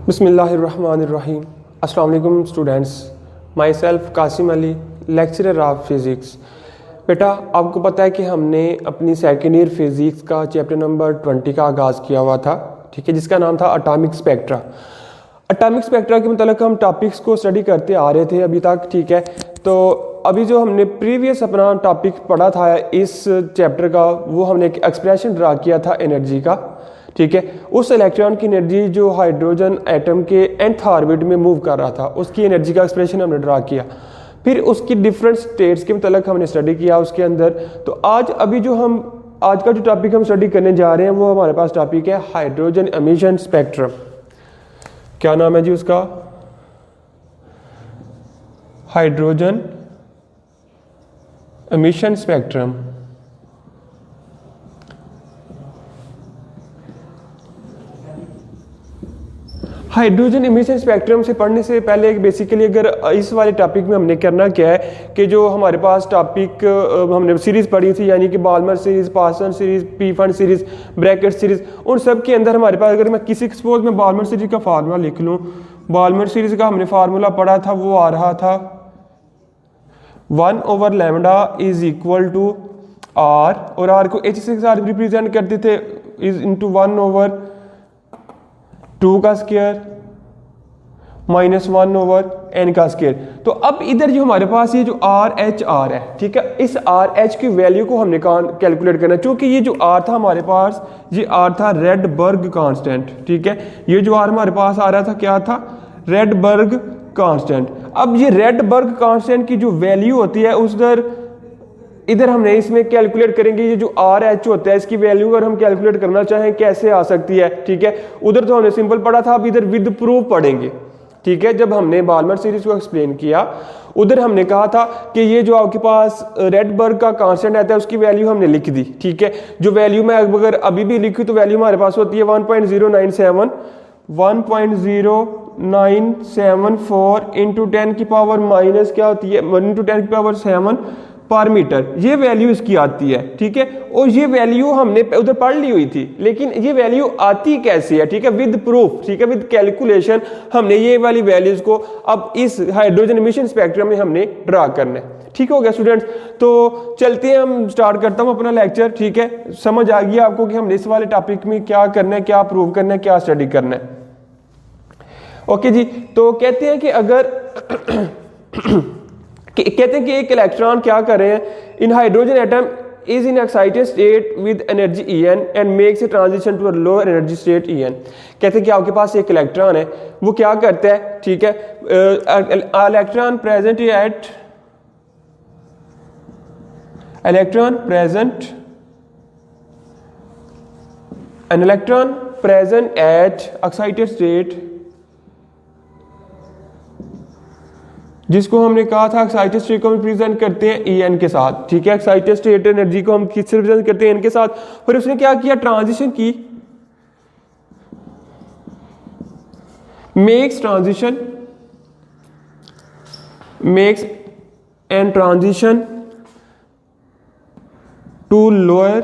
बिस्मिल्लाहिर्रहमानिर्रहीम। अस्सलाम वालेकुम students, myself Qasim Ali, lecturer of physics. बेटा, आपको पता है कि हमने अपनी सेकेंड ईयर फिज़िक्स का चैप्टर नंबर 20 का आगाज़ किया हुआ था, ठीक है, जिसका नाम था एटॉमिक स्पेक्ट्रा। एटॉमिक स्पेक्ट्रा के मतलब हम टॉपिक्स को स्टडी करते आ रहे थे अभी तक, ठीक है। तो अभी जो हमने प्रीवियस अपना टॉपिक पढ़ा था इस चैप्टर का, वो हमने एक एक्सप्रेशन ड्रा किया था एनर्जी का, ठीक है। उस इलेक्ट्रॉन की एनर्जी जो हाइड्रोजन एटम के nth ऑर्बिट में मूव कर रहा था, उसकी एनर्जी का एक्सप्रेशन हमने ड्रा किया। फिर उसकी डिफरेंट स्टेट्स के मतलब हमने स्टडी किया उसके अंदर। तो आज का जो टॉपिक हम स्टडी करने जा रहे हैं वो हमारे पास टॉपिक है हाइड्रोजन एमिशन स्पेक्ट्रम। क्या नाम है जी उसका? Hydrogen emission spectrum. Hydrogen emission spectrum से पढ़ने से पहले बेसिकली अगर इस वाले टॉपिक में हमने करना क्या है कि जो हमारे पास टॉपिक हमने सीरीज़ पढ़ी थी, यानी कि बाल्मर सीरीज़, पासन series, P fund series, bracket series, उन सब के अंदर हमारे पास अगर मैं किसी सपोज में बाल्मर सीरीज़ का फार्मूला लिख लूँ, बाल्मर सीरीज़ का हमने फार्मूला पढ़ा था, वो आ रहा था 1/λ इज इक्वल टू आर, और आर को एच से साथ रिप्रेजेंट करते थे इज इंटू 1/2 का स्क्वायर माइनस 1/n का स्क्वायर। तो अब इधर जो हमारे पास ये जो आर एच आर है, ठीक है, इस आर एच की वैल्यू को हमने कैलकुलेट करना है। क्योंकि ये जो आर था हमारे पास, ये आर था रेडबर्ग कांस्टेंट, ठीक है। ये जो आर हमारे पास आ रहा था क्या था? Rydberg constant. अब ये रेडबर्ग कांस्टेंट की जो वैल्यू होती है इधर हमने इसमें कैलकुलेट करेंगे। ये जो आर एच होता है इसकी वैल्यू अगर हम कैलकुलेट करना चाहें कैसे आ सकती है, ठीक है। उधर तो हमने सिंपल पढ़ा था, अब इधर विद प्रूफ पढ़ेंगे, ठीक है। जब हमने बाल्मर सीरीज को एक्सप्लेन किया, उधर हमने कहा था कि ये जो आपके पास रेडबर्ग का कांस्टेंट आता है उसकी वैल्यू हमने लिख दी, ठीक है। जो वैल्यू मैं अगर अभी भी लिखूं तो वैल्यू हमारे पास होती है 1.097 इंटू 10 की पावर माइनस क्या होती है, 1 इंटू 10 की पावर 7 पर मीटर, ये वैल्यू इसकी आती है, ठीक है। और ये वैल्यू हमने उधर पढ़ ली हुई थी, लेकिन ये वैल्यू आती कैसे है, ठीक है, विद प्रूफ, ठीक है, विद कैलकुलेशन हमने ये वाली वैल्यूज को अब इस हाइड्रोजन एमिशन स्पेक्ट्रम में हमने ड्रा करना है। ठीक हो गया स्टूडेंट्स? तो चलते हैं, हम स्टार्ट करता हूं अपना लेक्चर, ठीक है। समझ आ गया आपको कि हमने इस वाले टॉपिक में क्या करना है, क्या प्रूव करना है, क्या स्टडी करना है। ओके जी, तो कहते हैं कि अगर कहते हैं कि एक इलेक्ट्रॉन क्या कर रहे हैं, in hydrogen atom is in excited state with energy En and makes a transition to a lower energy state En। कहते हैं कि आपके पास एक इलेक्ट्रॉन है, वो क्या करता है, ठीक है, electron present at excited state, जिसको हमने कहा था एक्साइटेड स्टेट को हम रिप्रेजेंट करते हैं En के साथ, ठीक है। एक्साइटेड स्टेट एनर्जी को हम किससे रिप्रेजेंट करते हैं? N के साथ। फिर उसने क्या किया? ट्रांजिशन की, makes an transition to lower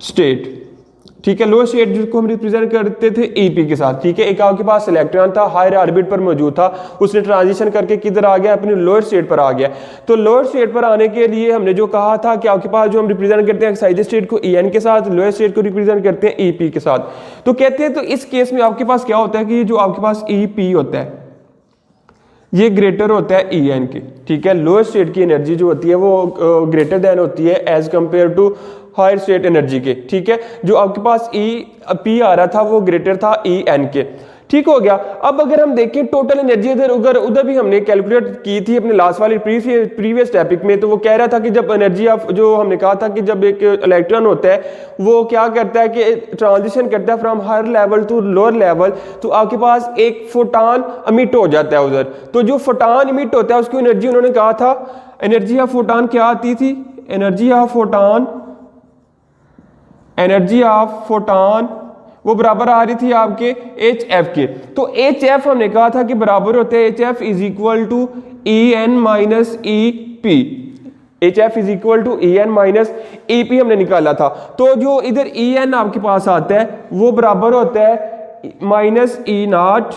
state, ठीक है। लोअर स्टेट जिसको हम रिप्रेजेंट करते थे EP के साथ, ठीक है। एक आपके पास इलेक्ट्रॉन था, हायर ऑर्बिट पर मौजूद था, उसने ट्रांजिशन करके किधर आ गया? अपनी लोअर स्टेट पर आ गया। तो लोअर स्टेट पर आने के लिए हमने जो कहा था कि आपके पास जो हम रिप्रेजेंट करते हैं एक्साइटेड स्टेट को En के साथ, लोअर स्टेट को रिप्रेजेंट करते हैं EP के साथ। तो कहते हैं तो इस केस में आपके पास क्या होता है कि जो आपके पास EP होता है ये ग्रेटर होता है En के, ठीक है। लोअर स्टेट की एनर्जी जो होती है वो ग्रेटर देन होती है as compare to higher state energy के, ठीक है। जो आपके पास P आ रहा था वो ग्रेटर था En के, ठीक हो गया। अब अगर हम देखें टोटल एनर्जी उधर भी हमने कैलकुलेट की थी अपने लास्ट वाली प्रीवियस टॉपिक में। तो वो कह रहा था कि जब एनर्जी ऑफ, जो हमने कहा था कि जब एक इलेक्ट्रॉन होता है वो क्या करता है कि ट्रांजिशन करता है from higher level to lower level, तो आपके पास एक फोटॉन इमिट हो जाता है उधर। तो जो फोटॉन इमिट होता है उसकी एनर्जी उन्होंने कहा था, एनर्जी ऑफ फोटॉन क्या आती थी? एनर्जी ऑफ फोटॉन वो बराबर आ रही थी आपके HF के। तो HF हमने कहा था कि बराबर होते हैं HF is equal to En minus EP। H F is equal to E N minus E P हमने निकाला था। तो जो इधर ई एन आपके पास आता है वो बराबर होता है minus E naught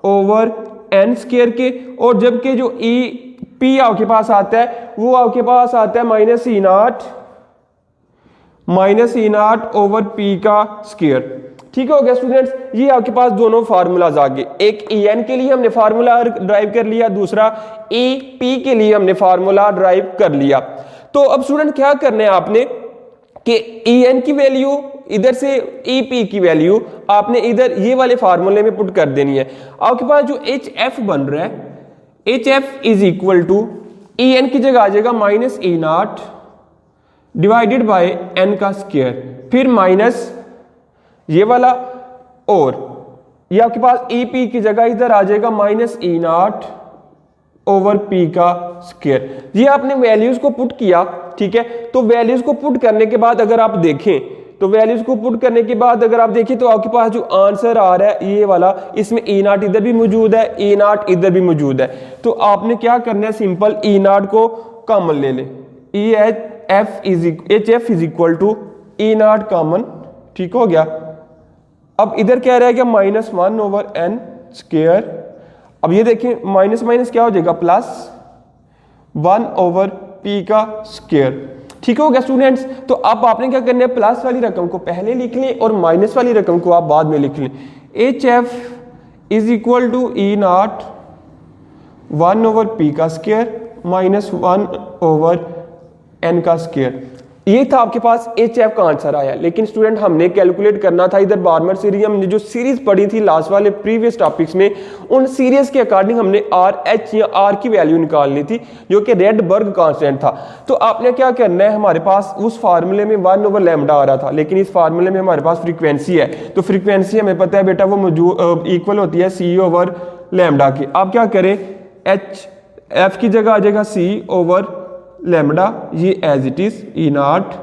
over N square के, और जबकि जो ई पी आपके पास आता है वो आपके पास आता है minus E naught over P का स्क्वायर। ठीक हो गया स्टूडेंट्स, ये आपके पास दोनों फार्मूलाज आ गए। एक ई एन के लिए हमने फार्मूला ड्राइव कर लिया, दूसरा ई पी के लिए हमने फार्मूला ड्राइव कर लिया। तो अब स्टूडेंट क्या करना है आपने कि ई एन की वैल्यू इधर से ई पी की वैल्यू आपने इधर ये वाले फार्मूले में पुट कर देनी है। आपके पास जो एच एफ बन रहा है, H F is equal to E N की जगह आ जाएगा minus E naught divided by N का स्क्वायर, फिर माइनस ये वाला, और ये आपके पास ई पी की जगह इधर आ जाएगा minus E naught over P का स्क्वायर। ये आपने वैल्यूज को पुट किया, ठीक है। तो वैल्यूज को पुट करने के बाद अगर आप देखें तो वैल्यूज को पुट करने के बाद अगर आप देखें तो आपके पास जो आंसर आ रहा है ये वाला, इसमें ई नॉट इधर भी मौजूद है, ई नॉट इधर भी मौजूद है। तो आपने क्या करना है, सिंपल ई नॉट को कॉमन ले ले, E F is equal to E naught common, ठीक हो गया। अब इधर कह रहा है कि minus one over N square, अब ये देखें माइनस माइनस क्या हो जाएगा प्लस वन ओवर पी का स्क्वायर, ठीक हो गया स्टूडेंट्स। तो अब आपने क्या करना है, प्लस वाली रकम को पहले लिख लें और माइनस वाली रकम को आप बाद में लिख लें। H F is equal to E naught one over P का square minus one over N का स्क्वायर। ये था आपके पास एच एफ का आंसर आया। लेकिन स्टूडेंट हमने कैलकुलेट करना था इधर बार्मर सीरीज, हमने जो सीरीज पढ़ी थी लास्ट वाले प्रीवियस टॉपिक्स में, उन सीरीज के अकॉर्डिंग हमने आर एच या आर की वैल्यू निकालनी थी जो कि रेडबर्ग कांस्टेंट था। तो आपने क्या करना है, हमारे पास उस फार्मूले में 1 ओवर लैम्डा आ रहा था, लेकिन इस फार्मूले में हमारे पास फ्रीक्वेंसी है, तो फ्रीक्वेंसी हमें पता है बेटा वो मौजूद इक्वल होती है सी ओवर लैम्डा की। आप क्या करें, एच एफ की जगह आ जाएगा सी ओवर लैम्डा, ये as it is E naught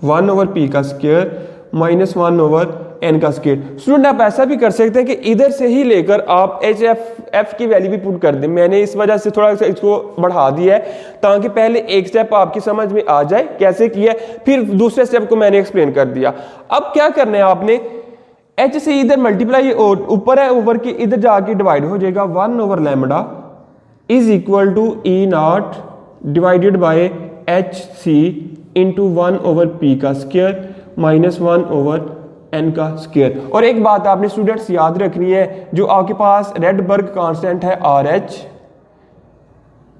one over P का square minus one over N का स्क्वायर। स्टूडेंट आप ऐसा भी कर सकते हैं कि इधर से ही लेकर आप एच एफ की वैल्यू भी पुट कर दें। मैंने इस वजह से थोड़ा सा इसको बढ़ा दिया है ताकि पहले एक स्टेप आपकी समझ में आ जाए कैसे किया है, फिर दूसरे स्टेप को मैंने एक्सप्लेन कर दिया। अब क्या करना है आपने, एच से इधर मल्टीप्लाई ऊपर है ओवर के इधर जाके डिवाइड हो जाएगा, one over lambda is equal to E naught divided by H C into one over P का square minus one over N का स्क्वायर। और एक बात आपने स्टूडेंट्स याद रखनी है, जो आपके पास रेडबर्ग कांस्टेंट है आर एच,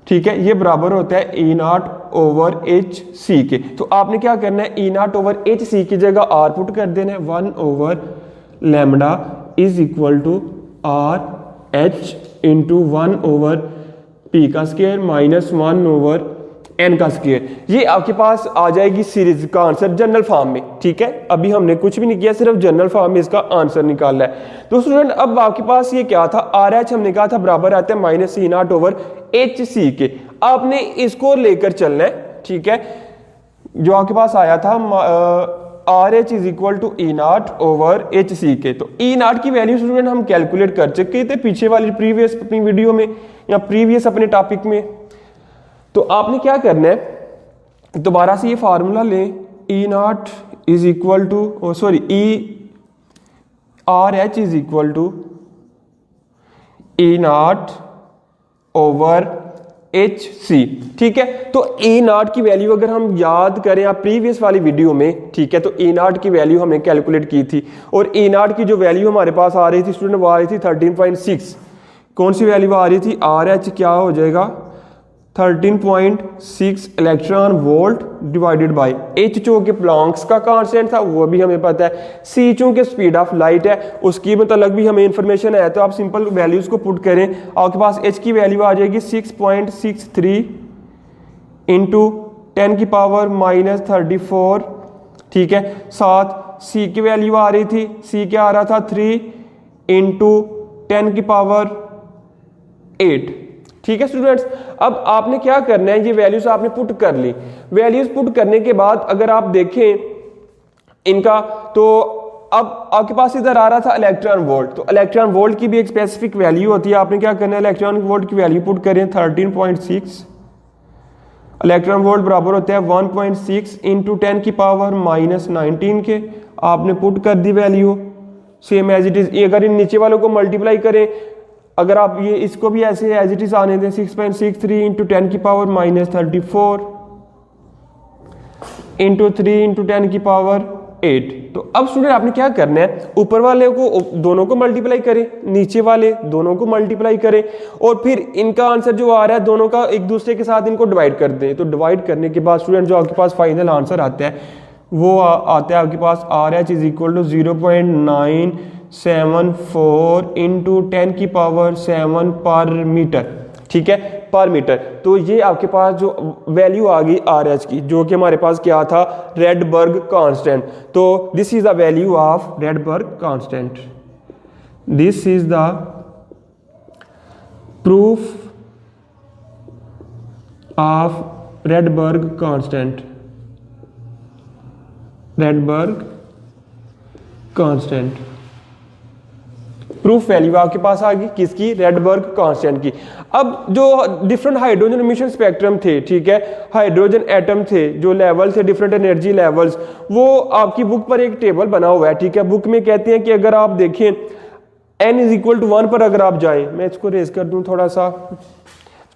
ठीक है, ये बराबर होता है E naught over H C के। तो आपने क्या करना है, E naught over H C की जगह आर पुट कर देना है, one over lambda is equal to R H into one over P का square minus one over N का स्क्वायर। ये आपके पास आ जाएगी सीरीज का आंसर जनरल फॉर्म में, ठीक है। अभी हमने कुछ भी नहीं किया, सिर्फ जनरल फॉर्म में इसका आंसर निकालना है। तो स्टूडेंट अब आपके पास ये क्या था, आर एच हमने कहा था बराबर आता है minus C naught over H C के। आपने इसको लेकर चलना है, ठीक है। जो आपके पास आया था R H is equal to E naught over H C के। तो ई नॉट की वैल्यू स्टूडेंट हम कैलकुलेट कर चुके थे पीछे वाली प्रीवियस अपनी वीडियो में या प्रीवियस अपने टॉपिक में। तो आपने क्या करना है, दोबारा से ये फार्मूला लें, E naught is equal to sorry E R H is equal to E naught over H C, ठीक है। तो ई नॉट की वैल्यू अगर हम याद करें आप प्रीवियस वाली वीडियो में, ठीक है, तो ई नॉट की वैल्यू हमने कैलकुलेट की थी और ई नॉट की जो वैल्यू हमारे पास आ रही थी स्टूडेंट वो आ रही थी 13.6। कौन सी वैल्यू आ रही थी, आर एच क्या हो जाएगा 13.6 electron volt divided by H चूंकि प्लॉन्क्स का कांस्टेंट था वो भी हमें पता है, सी चूंकि स्पीड ऑफ लाइट है उसकी मतलब भी हमें इंफॉर्मेशन है। तो आप सिंपल वैल्यूज को पुट करें, आपके पास एच की वैल्यू आ जाएगी 6.63 इंटू 10 की पावर माइनस 34, ठीक है। साथ सी की वैल्यू आ रही थी, सी क्या आ रहा था 3 इंटू 10 की पावर 8, ठीक है स्टूडेंट्स। अब आपने क्या करना है, ये वैल्यूज आपने पुट कर ली। वैल्यूज पुट करने के बाद अगर आप देखें इनका, तो अब आपके पास इधर आ रहा था इलेक्ट्रॉन वोल्ट, तो इलेक्ट्रॉन वोल्ट की भी एक स्पेसिफिक वैल्यू होती है। आपने क्या करना है, इलेक्ट्रॉन वोल्ट की वैल्यू पुट करें 13.6 इलेक्ट्रॉन वोल्ट बराबर होता है 1.6 इंटू 10 की पावर माइनस 19 के। आपने पुट कर दी value same as it is. अगर इन नीचे वालों को मल्टीप्लाई करें, अगर आप ये इसको भी ऐसे एज इट इज आने दें 6.63 इंटू 10 की पावर माइनस 34 इंटू 3 इंटू 10 की पावर 8। तो अब स्टूडेंट आपने क्या करना है, ऊपर वाले को दोनों को मल्टीप्लाई करें, नीचे वाले दोनों को मल्टीप्लाई करें और फिर इनका आंसर जो आ रहा है दोनों का एक दूसरे के साथ इनको डिवाइड कर दें। तो डिवाइड करने के बाद स्टूडेंट जो आपके पास फाइनल आंसर आता है वो आता है आपके पास RH is equal to 0.974 into 10 की पावर 7 पर मीटर। ठीक है, पर मीटर। तो ये आपके पास जो वैल्यू आ गई RH की, जो कि हमारे पास क्या था, रेडबर्ग कांस्टेंट। तो this is the value of Rydberg constant. This is the proof of Rydberg constant. Rydberg constant proof value आपके पास आ गई किसकी, रेडबर्ग कांस्टेंट की। अब जो डिफरेंट हाइड्रोजन एमिशन स्पेक्ट्रम थे, ठीक है, हाइड्रोजन एटम थे, जो लेवल थे, डिफरेंट एनर्जी लेवल्स, वो आपकी बुक पर एक टेबल बना हुआ है। ठीक है, बुक में कहते हैं कि अगर आप देखें n इज इक्वल टू 1 पर अगर आप जाएं, मैं इसको रेज कर दूं थोड़ा सा,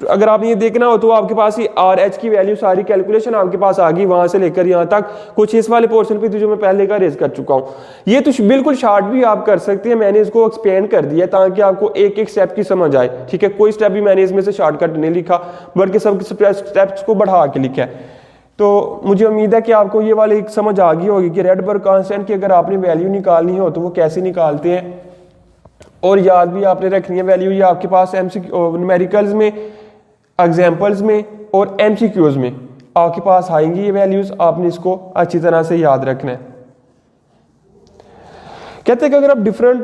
तो अगर आप ये देखना हो तो आपके पास ही RH की वैल्यू सारी कैलकुलेशन आपके पास आ गई वहां से लेकर यहाँ तक, कुछ इस वाले पोर्शन पे जो मैं पहले का रेज कर चुका हूँ। ये तो बिल्कुल शॉर्ट भी आप कर सकते हैं, मैंने इसको एक्सपेंड कर दिया ताकि आपको एक एक स्टेप की समझ आए। ठीक है, कोई स्टेप भी मैंने इसमें से शॉर्टकट नहीं लिखा, बल्कि सब स्टेप्स को बढ़ा के लिखा है। तो मुझे उम्मीद है कि आपको ये वाली समझ आ गई होगी कि रेडबर्ग कांस्टेंट की अगर आपने वैल्यू निकालनी हो तो वो कैसे निकालते हैं, और याद भी आपने रखनी है वैल्यू। ये आपके पास न्यूमेरिकल्स में, एग्जाम्पल्स में और MCQs में आपके पास आएंगी ये वैल्यूज, आपने इसको अच्छी तरह से याद रखना है। कहते हैं कि अगर आप डिफरेंट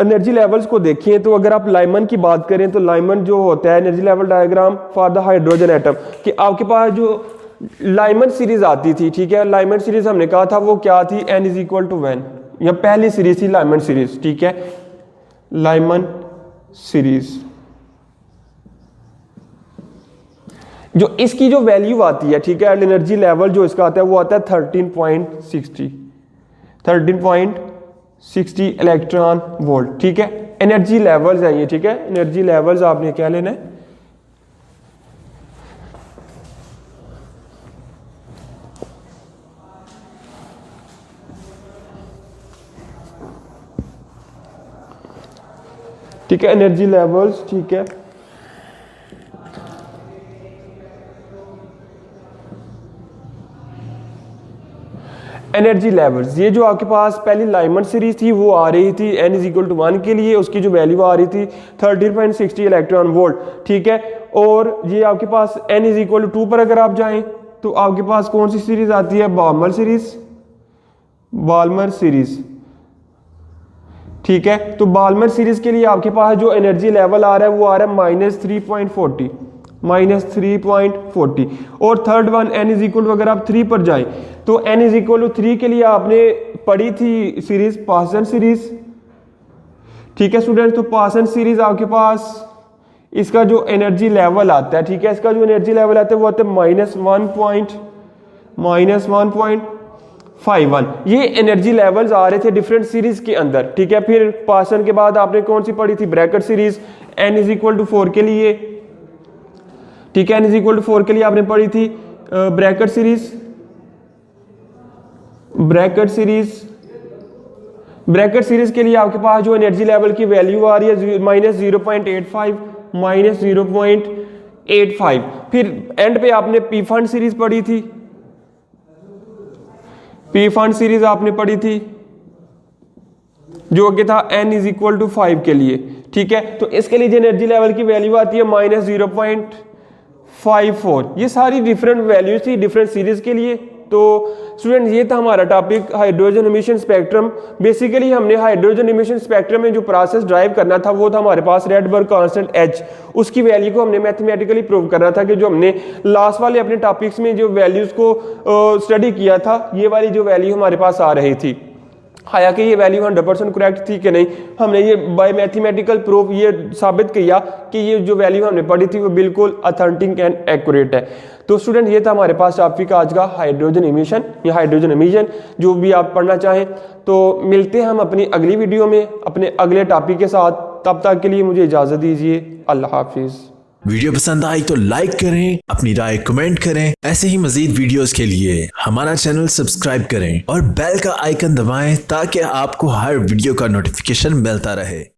एनर्जी लेवल्स को देखें तो अगर आप लाइमन की बात करें तो लाइमन जो होता है energy level diagram for the hydrogen atom, कि आपके पास जो लाइमन सीरीज आती थी, ठीक है, लाइमन सीरीज हमने कहा था वो क्या थी, n इज इक्वल टू 1, यह पहली सीरीज थी लाइमन सीरीज। ठीक है, लाइमन सीरीज जो इसकी जो वैल्यू आती है, ठीक है, एनर्जी लेवल जो इसका आता है वो आता है 13.60 इलेक्ट्रॉन वोल्ट। ठीक है, एनर्जी लेवल्स है ये। ठीक है, एनर्जी लेवल्स आपने क्या लेना है, ठीक है, एनर्जी लेवल्स। ठीक है, एनर्जी लेवल्स, ये जो आपके पास पहली लाइमन सीरीज थी वो आ रही थी n इज इक्वल टू 1 के लिए, उसकी जो वैल्यू आ रही थी 13.60 इलेक्ट्रॉन वोल्ट। ठीक है, और ये आपके पास n इज इक्वल टू 2 पर अगर आप जाएं तो आपके पास कौन सी सीरीज आती है, बाल्मर सीरीज। बाल्मर सीरीज, ठीक है, तो बाल्मर सीरीज के लिए आपके पास जो एनर्जी लेवल आ रहा है वो आ रहा है -3.40, -3.40। और third one n is equal to, अगर आप 3 पर जाएं तो n इज इक्वल टू 3 के लिए आपने पढ़ी थी सीरीज पासन सीरीज। ठीक है स्टूडेंट, तो पासन सीरीज आपके पास इसका जो एनर्जी लेवल आता है, ठीक है, इसका जो एनर्जी लेवल आता है वो आता है -1.51। ये एनर्जी लेवल्स आ रहे थे डिफरेंट सीरीज के अंदर। ठीक है, फिर पासन के बाद आपने कौन सी पढ़ी थी, bracket series n is equal to 4 के लिए। ठीक है, n इज इक्वल टू 4 के लिए आपने पढ़ी थी ब्रैकेट सीरीज। ब्रैकेट सीरीज के लिए आपके पास जो एनर्जी लेवल की वैल्यू आ रही है -0.85। फिर एंड पे आपने पी फंड सीरीज पढ़ी थी, पी फंड सीरीज आपने पढ़ी थी जो कि था n इज इक्वल टू 5 के लिए। ठीक है, तो इसके लिए जो एनर्जी लेवल की वैल्यू आती है -0.54। ये सारी डिफरेंट वैल्यूज थी डिफरेंट सीरीज के लिए। तो स्टूडेंट ये था हमारा topic hydrogen emission spectrum. Basically हमने हाइड्रोजन एमिशन स्पेक्ट्रम में जो प्रोसेस ड्राइव करना था वो था हमारे पास रेडबर्ग कांस्टेंट H। उसकी वैल्यू को हमने मैथमेटिकली प्रूव करना था कि जो हमने लास्ट वाले अपने टॉपिक्स में जो वैल्यूज को स्टडी किया था, ये वाली जो वैल्यू हमारे पास आ रही थी, हालांकि ये वैल्यू 100% करेक्ट थी कि नहीं, हमने ये बाय मैथमेटिकल प्रूफ ये साबित किया कि ये जो वैल्यू हमने पढ़ी थी वो बिल्कुल ऑथेंटिक एंड एक्यूरेट है। तो स्टूडेंट ये था हमारे पास टॉपिक आज का हाइड्रोजन इमिशन या हाइड्रोजन एमिशन, जो भी आप पढ़ना चाहें। तो मिलते हैं हम अपनी अगली वीडियो में अपने अगले टॉपिक के साथ। तब तक के लिए मुझे इजाज़त दीजिए। अल्लाह हाफिज़। वीडियो पसंद आई तो लाइक करें, अपनी राय कमेंट करें। ऐसे ही मजीद वीडियोस के लिए हमारा चैनल सब्सक्राइब करें और बेल का आइकन दबाएं ताकि आपको हर वीडियो का नोटिफिकेशन मिलता रहे।